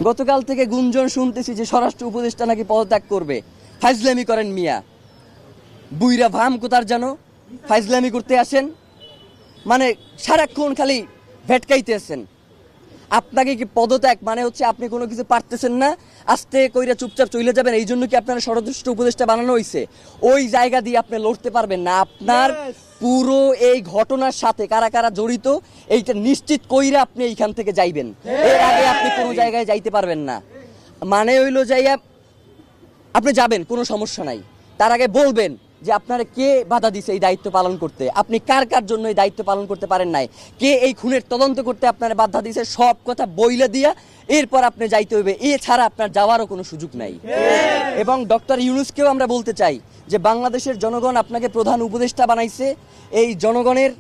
গতকাল থেকে গুঞ্জন শুনতেছি যে স্বরাষ্ট্র উপদেষ্টা নাকি পদত্যাগ করবে। ফাইজলামি করেন মিয়া, বুইরা ভাম কোথার জানো, ফাইজলামি করতে আসেন, মানে সারাক্ষণ খালি ভেটকাইতেছেন। আপনাকে কি পদত্যাগ মানে হচ্ছে আপনি কোনো কিছু পারতেছেন না, আস্তে কইরা চুপচাপ চলে যাবেন, এই জন্য কি আপনার স্বরাষ্ট্র উপদেষ্টা বানানো হয়েছে? ওই জায়গা দিয়ে আপনি লড়তে পারবেন না। আপনার পুরো এই ঘটনার সাথে কারা কারা জড়িত এইটা নিশ্চিত কইরা আপনি এইখান থেকে যাইবেন, এর আগে আপনি কোনো জায়গায় যাইতে পারবেন না। মানে হইলো যাইয়া আপনি যাবেন, কোনো সমস্যা নাই, তার আগে বলবেন যে আপনারা কে বাধা দিছে এই দায়িত্ব পালন করতে, আপনি কার কার জন্য এই দায়িত্ব পালন করতে পারেন নাই, কে এই খুনের তদন্ত করতে আপনারা বাধা দিছে, সব কথা বইলা দিয়া এরপর আপনি যাইতে হইবে, এছাড়া আপনার যাওয়ারও কোনো সুযোগ নাই। এবং ডক্টর ইউনূসকেও আমরা বলতে চাই যে বাংলাদেশের জনগণ আপনাকে প্রধান উপদেষ্টা বানাইছে এই জনগণের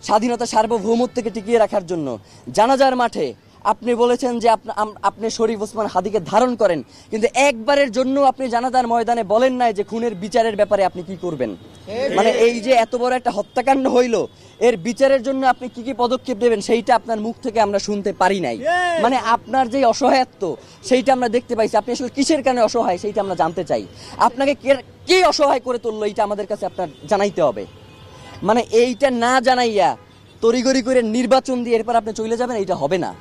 স্বাধীনতা সার্বভৌমত্বকে টিকিয়ে রাখার জন্য। জানাজার মাঠে আপনি বলেছেন যে আপনি শরীফ ওসমান হাদিকে ধারণ করেন, কিন্তু একবারের জন্য আপনি জানাজার ময়দানে বলেন নাই যে খুনের বিচারের ব্যাপারে আপনি কি করবেন। মানে এই যে এত বড় একটা হত্যাকাণ্ড হইল, এর বিচারের জন্য আপনি কি কি পদক্ষেপ নেবেন সেইটা আপনার মুখ থেকে আমরা শুনতে পারি নাই। মানে আপনার যে অসহায়ত্ব সেইটা আমরা দেখতে পাইছি, আপনি আসলে কিসের কারণে অসহায় সেইটা আমরা জানতে চাই। আপনাকে কে অসহায় করে তুললো এইটা আমাদের কাছে আপনার জানাইতে হবে। মানে এইটা না জানাইয়া তড়িঘড়ি করে নির্বাচন দিয়ে এরপর আপনি চলে যাবেন, এইটা হবে না।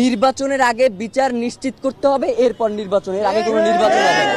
নির্বাচনের আগে বিচার নিশ্চিত করতে হবে, এরপর নির্বাচনের আগে কোনো নির্বাচন হবে না।